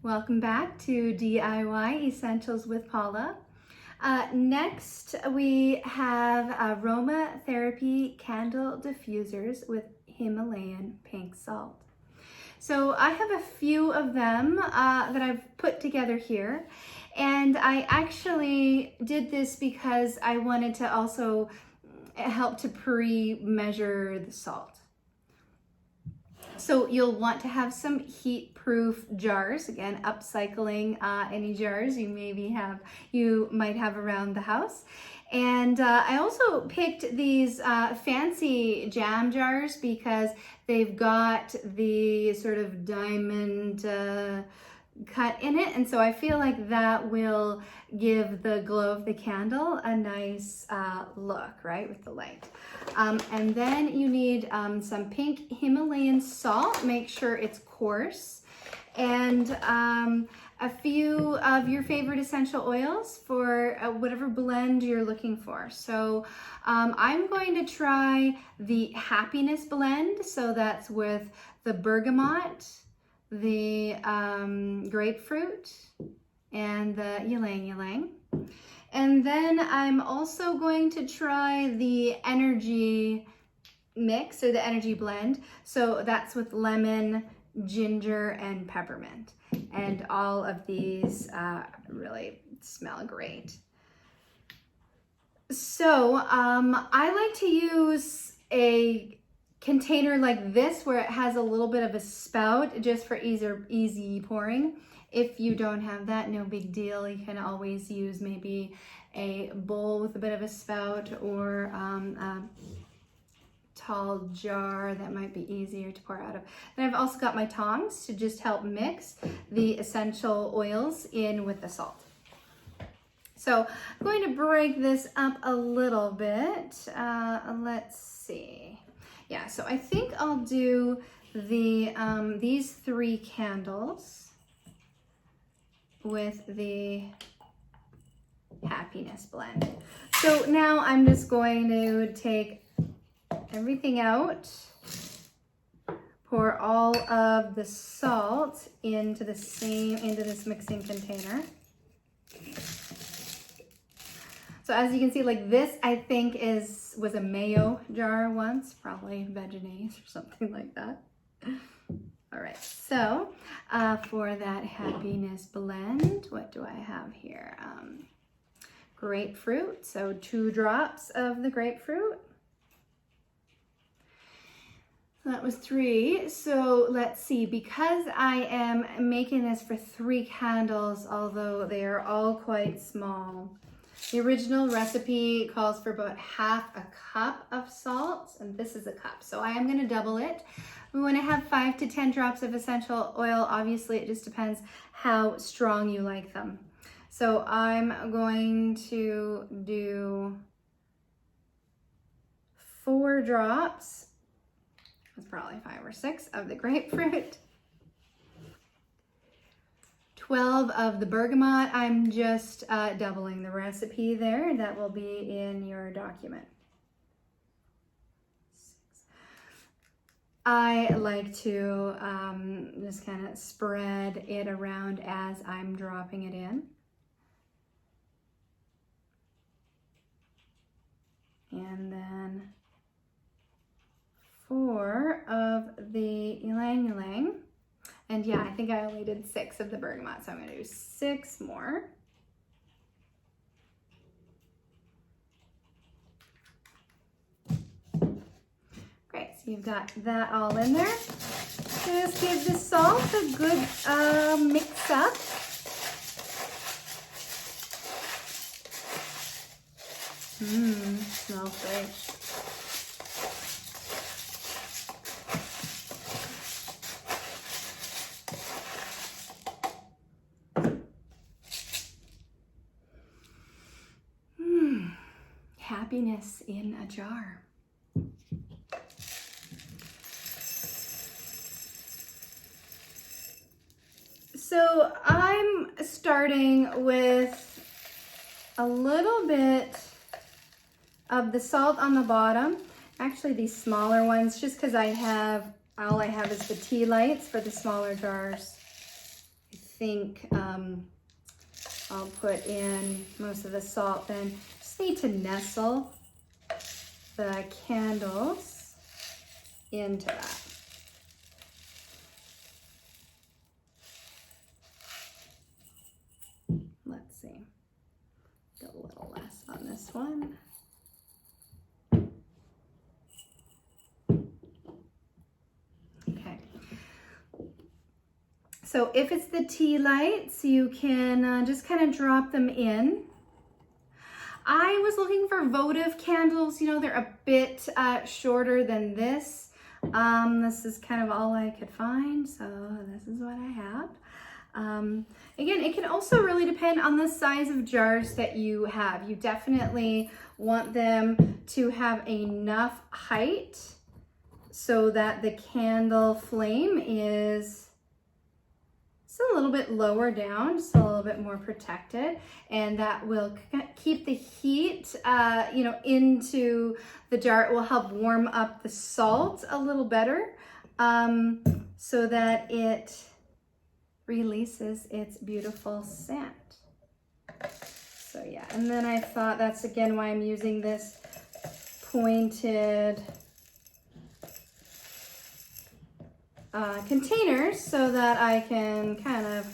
Welcome back to DIY Essentials with Paula. Next, we have aromatherapy candle diffusers with Himalayan pink salt. So I have a few of them that I've put together here, and I actually did this because I wanted to also help to pre-measure the salt. So you'll want to have some heat-proof jars. Again, upcycling any jars you might have around the house. And I also picked these fancy jam jars because they've got the sort of diamond cut in it, and so I feel like that will give the glow of the candle a nice look, right, with the light. And then you need some pink Himalayan salt. Make sure it's coarse, and a few of your favorite essential oils for whatever blend you're looking for. So I'm going to try the happiness blend. So that's with the bergamot, the grapefruit, and the ylang ylang. And then I'm also going to try the energy mix or the energy blend. So that's with lemon, ginger, and peppermint. And all of these really smell great. So I like to use a container like this where it has a little bit of a spout just for easy pouring. If you don't have that, no big deal. You can always use maybe a bowl with a bit of a spout or a tall jar that might be easier to pour out of. And I've also got my tongs to just help mix the essential oils in with the salt. So I'm going to break this up a little bit. Let's see. Yeah, so I think I'll do these 3 candles with the happiness blend. So now I'm just going to take everything out, pour all of the salt into this mixing container. So as you can see, like this, I think was a mayo jar once, probably Vegenaise or something like that. All right, so for that happiness blend, what do I have here? Grapefruit, so 2 drops of the grapefruit. That was 3. So let's see, because I am making this for 3 candles, although they are all quite small. The original recipe calls for about half a cup of salt, and this is a cup. So I am going to double it. We want to have 5 to 10 drops of essential oil. Obviously, it just depends how strong you like them. So I'm going to do 4 drops. That's probably 5 or 6 of the grapefruit. 12 of the bergamot. I'm just doubling the recipe there. That will be in your document. 6. I like to just kind of spread it around as I'm dropping it in. And then 4 of the ylang ylang. And yeah, I think I only did 6 of the bergamot, so I'm going to do 6 more. Great, so you've got that all in there. Just give the salt a good mix up. Smells great. Happiness in a jar. So I'm starting with a little bit of the salt on the bottom. Actually, these smaller ones, just because all I have is the tea lights for the smaller jars. I think I'll put in most of the salt then. Just need to nestle the candles into that. Let's see, go a little less on this one. Okay. So if it's the tea lights, you can just kind of drop them in. I was looking for votive candles. You know, they're a bit shorter than this. This is kind of all I could find, so this is what I have. Again, it can also really depend on the size of jars that you have. You definitely want them to have enough height so that the candle flame is a little bit lower down, just a little bit more protected, and that will keep the heat, you know, into the jar. It will help warm up the salt a little better, so that it releases its beautiful scent. So yeah, and then I thought that's again why I'm using this pointed containers, so that I can kind of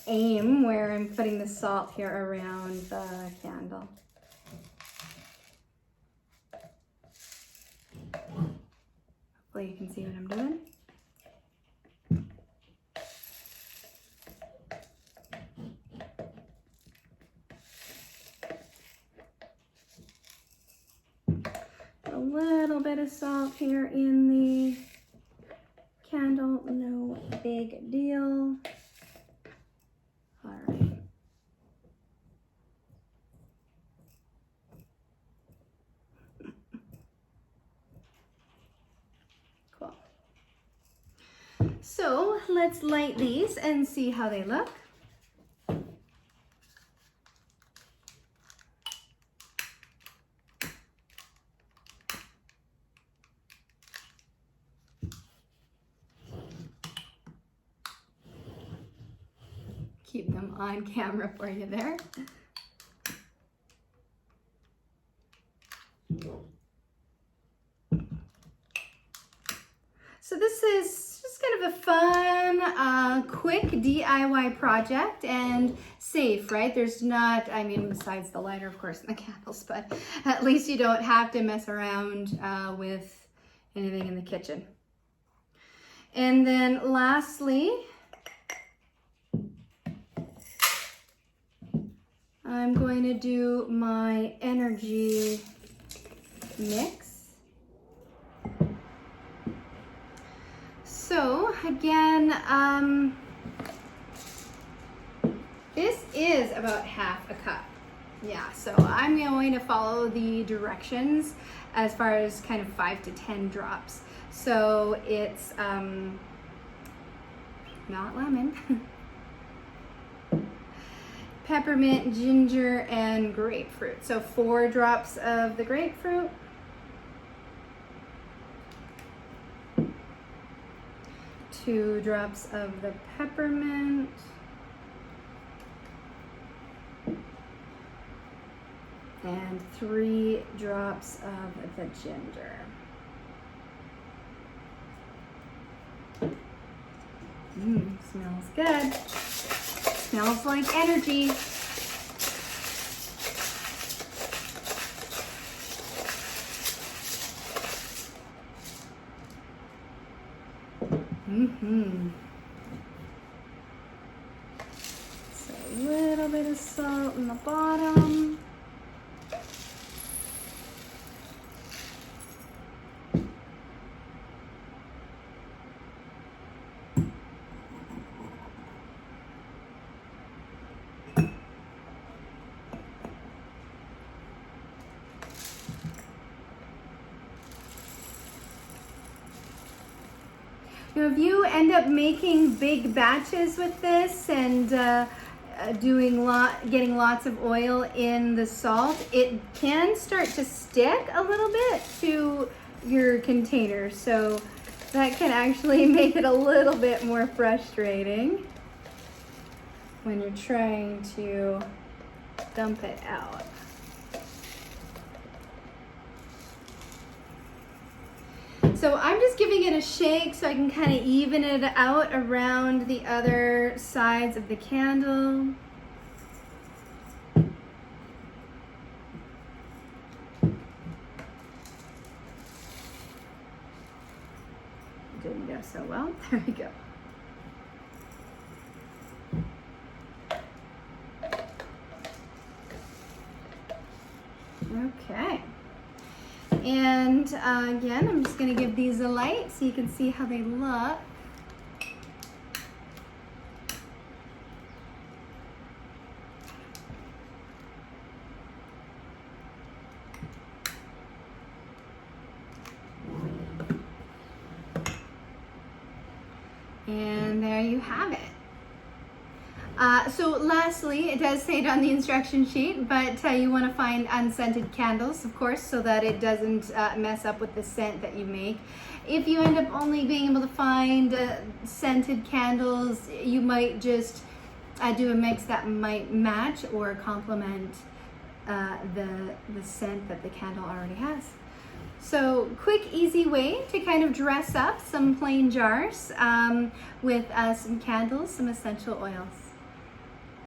aim where I'm putting the salt here around the candle. Hopefully you can see what I'm doing. A little bit of salt here in the candle, no big deal. All right. Cool. So let's light these and see how they look. Keep them on camera for you there. So this is just kind of a fun, quick DIY project and safe, right? There's not, I mean, besides the lighter, of course, and the candles, but at least you don't have to mess around with anything in the kitchen. And then lastly, I'm going to do my energy mix. So again, this is about half a cup. Yeah, so I'm going to follow the directions as far as kind of 5 to 10 drops. So it's not lemon. Peppermint, ginger, and grapefruit. So 4 drops of the grapefruit, 2 drops of the peppermint, and 3 drops of the ginger. Smells good. Smells like energy. So a little bit of salt in the bottom. Now, if you end up making big batches with this and getting lots of oil in the salt, it can start to stick a little bit to your container. So That can actually make it a little bit more frustrating when you're trying to dump it out. So I'm just giving it a shake so I can kind of even it out around the other sides of the candle. Didn't go so well. There we go. Okay. And again, I'm just going to give these a light so you can see how they look. And there you have it. So lastly, it does say it on the instruction sheet, but you want to find unscented candles, of course, so that it doesn't mess up with the scent that you make. If you end up only being able to find scented candles, you might just do a mix that might match or complement the scent that the candle already has. So quick, easy way to kind of dress up some plain jars with some candles, some essential oils.